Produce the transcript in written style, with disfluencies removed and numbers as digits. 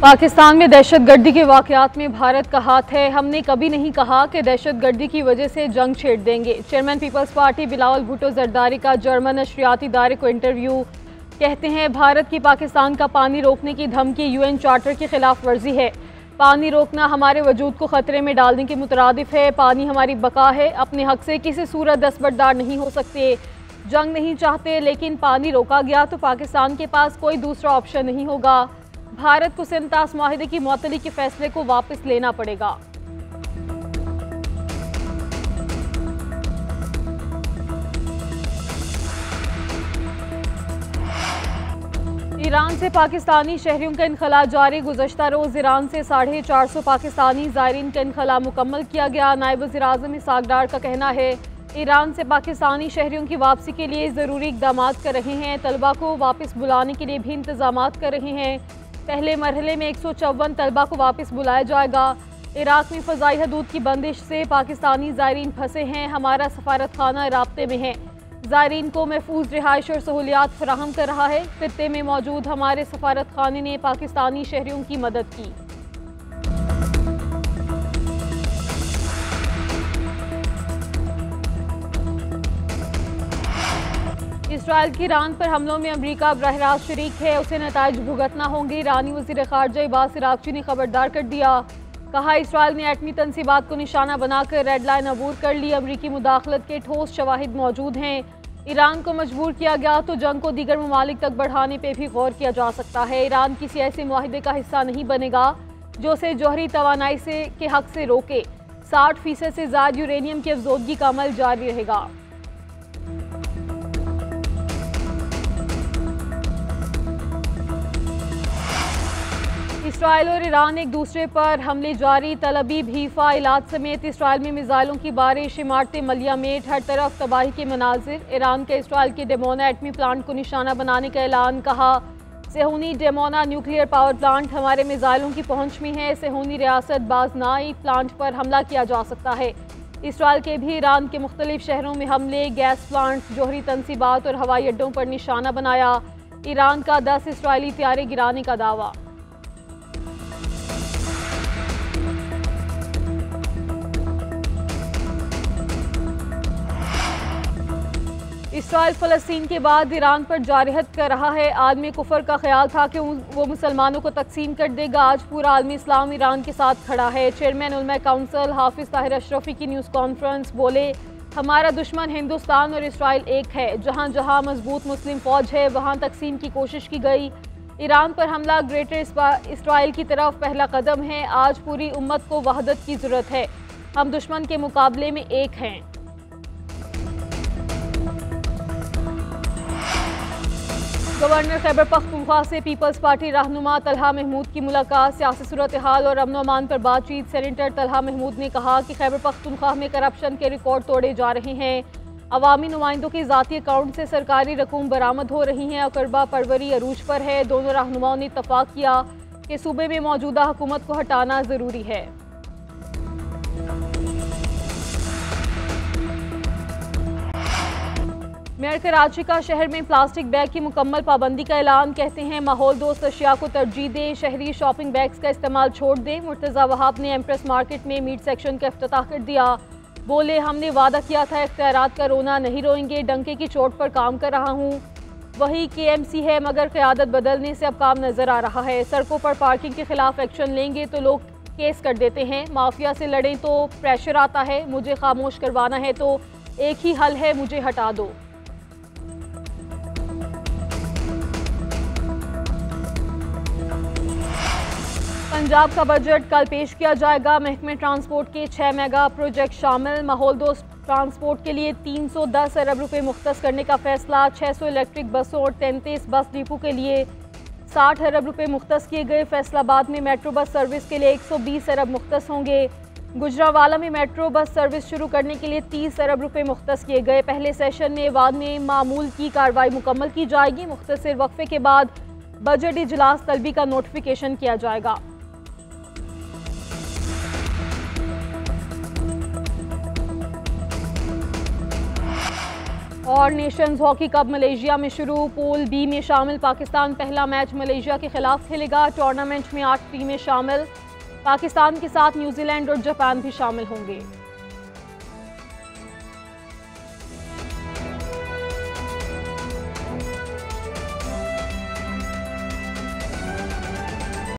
पाकिस्तान में दहशतगर्दी के वाक़यात में भारत का हाथ है। हमने कभी नहीं कहा कि दहशतगर्दी की वजह से जंग छेड़ देंगे। Chairman Peoples Party Bilawal Bhutto Zardari का जर्मन नशरियाती इदारे को इंटरव्यू। कहते हैं भारत की पाकिस्तान का पानी रोकने की धमकी यूएन चार्टर की खिलाफ वर्जी है। पानी रोकना हमारे वजूद को ख़तरे में डालने के मुतरादिफ है। पानी हमारी बका है। अपने हक से किसी सूरत दस्तबरदार नहीं हो सकते। जंग नहीं चाहते, लेकिन पानी रोका गया तो पाकिस्तान के पास कोई दूसरा ऑप्शन नहीं होगा। भारत को सिंतास माहिदे की मुअत्तली के फैसले को वापस लेना पड़ेगा। ईरान से पाकिस्तानी शहरियों का इनखला जारी। गुज़श्ता रोज़ ईरान से 450 पाकिस्तानी ज़ायरीन का इनखला मुकम्मल किया गया। नायब वज़ीर-ए-आज़म इसहाक़ डार का कहना है ईरान से पाकिस्तानी शहरियों की वापसी के लिए ज़रूरी इक़दामात कर रहे हैं। तलबा को वापस बुलाने के लिए भी इंतज़ामात कर रहे हैं। पहले मरहले में 154 तलबा को वापस बुलाया जाएगा। इराक़ में फ़ज़ाई हदूद की बंदिश से पाकिस्तानी ज़ायरीन फंसे हैं। हमारा सफारत खाना राब्ते में है। ज़ायरीन को महफूज रिहाइश और सहूलियात फराहम कर रहा है। खित्ते में मौजूद हमारे सफारत खाने ने पाकिस्तानी शहरियों की मदद की। इसराइल की ईरान पर हमलों में अमरीका बराह रास्त शरीक है। उसे नताइज भुगतना होंगे। ईरानी वज़ीर ख़ारजा अब्बास अराग़ची ने खबरदार कर दिया। कहा इसराइल ने एटमी तनसीबात को निशाना बनाकर रेड लाइन अबूर कर ली। अमरीकी मुदाखलत के ठोस शवाहिद मौजूद हैं। ईरान को मजबूर किया गया तो जंग को दीगर ममालिक तक बढ़ाने पर भी गौर किया जा सकता है। ईरान किसी ऐसे मुआहिदे का हिस्सा नहीं बनेगा जो उसे जौहरी तवानाई से के हक से रोके। 60% से ज़्यादा यूरेनियम की अफजोदगी का अमल जारी रहेगा। इसराइल और ईरान एक दूसरे पर हमले जारी। तल अबीब, हीफा, इलाद समेत इसराइल में मिसाइलों की बारिश। इमारतें मलियामेट, हर तरफ तबाही के मनाजिर। ईरान के इसराइल के डेमोना एटमी प्लांट को निशाना बनाने का ऐलान। कहा सेहूनी डेमोना न्यूक्लियर पावर प्लांट हमारे मिसाइलों की पहुंच में है। सेहूनी रियासत बाजनाई प्लांट पर हमला किया जा सकता है। इसराइल के भी ईरान के मुख्तलिफ शहरों में हमले, गैस प्लांट, जौहरी तनसीबात और हवाई अड्डों पर निशाना बनाया। ईरान का 10 इसराइली तैयारे गिराने का दावा। इसराइल फ़लस्तीन के बाद ईरान पर जारहत कर रहा है। आलमी कुफर का ख्याल था कि वो मुसलमानों को तकसीम कर देगा। आज पूरा आलमी इस्लाम ईरान के साथ खड़ा है। चेयरमैन उलमा काउंसिल हाफिज़ ताहिर अशरफी की न्यूज़ कॉन्फ्रेंस। बोले हमारा दुश्मन हिंदुस्तान और इसराइल एक है। जहाँ जहाँ मजबूत मुस्लिम फ़ौज है वहाँ तकसीम की कोशिश की गई। ईरान पर हमला ग्रेटर इसराइल की तरफ पहला कदम है। आज पूरी उम्मत को वहदत की ज़रूरत है। हम दुश्मन के मुकाबले में एक हैं। गवर्नर खैबर पख्तूनख्वा से पीपल्स पार्टी रहनुमा तलहा महमूद की मुलाकात। सियासी सूरत हाल और अमन अमान पर बातचीत। सेनेटर तलहा महमूद ने कहा कि खैबर पख्तूनख्वा में करप्शन के रिकॉर्ड तोड़े जा रहे हैं। अवामी नुमाइंदों के ज़ाती अकाउंट से सरकारी रकूम बरामद हो रही हैं। अकरबा परवरी अरूज पर है। दोनों रहनुमाओं ने इत्तफाक किया कि सूबे में मौजूदा हुकूमत को हटाना ज़रूरी है। मेयर कराची का शहर में प्लास्टिक बैग की मुकम्मल पाबंदी का ऐलान। कहते हैं माहौल दोस्त अशिया को तरजीह दें। शहरी शॉपिंग बैग्स का इस्तेमाल छोड़ दें। मुर्तज़ा वहाब ने एम्प्रेस मार्केट में मीट सेक्शन का इफ्तिताह कर दिया। बोले हमने वादा किया था इख्तियारात का रोना नहीं रोएंगे। डंके की चोट पर काम कर रहा हूँ। वही KMC है मगर क़यादत बदलने से अब काम नज़र आ रहा है। सड़कों पर पार्किंग के खिलाफ एक्शन लेंगे तो लोग केस कर देते हैं। माफिया से लड़ें तो प्रेशर आता है। मुझे खामोश करवाना है तो एक ही हल है, मुझे हटा दो। पंजाब का बजट कल पेश किया जाएगा। महकमे ट्रांसपोर्ट के 6 मेगा प्रोजेक्ट शामिल। माहौल दोस्त ट्रांसपोर्ट के लिए 310 अरब रुपये मुख्तस करने का फैसला। 600 इलेक्ट्रिक बसों और 33 बस डिपो के लिए 60 अरब रुपये मुख्तस किए गए। फैसलाबाद में मेट्रो बस सर्विस के लिए 120 अरब मुख्तस होंगे। गुजरांवाला में मेट्रो बस सर्विस शुरू करने के लिए 30 अरब रुपये मुख्तस किए गए। पहले सेशन में बाद में मामूल की कार्रवाई मुकम्मल की जाएगी। मुख्तसर वक्फे के बाद बजट इजलास तलबी का नोटिफिकेशन किया जाएगा। और नेशंस हॉकी कप मलेशिया में शुरू। पूल बी में शामिल पाकिस्तान पहला मैच मलेशिया के खिलाफ खेलेगा। टूर्नामेंट में 8 टीमें शामिल। पाकिस्तान के साथ न्यूजीलैंड और जापान भी शामिल होंगे।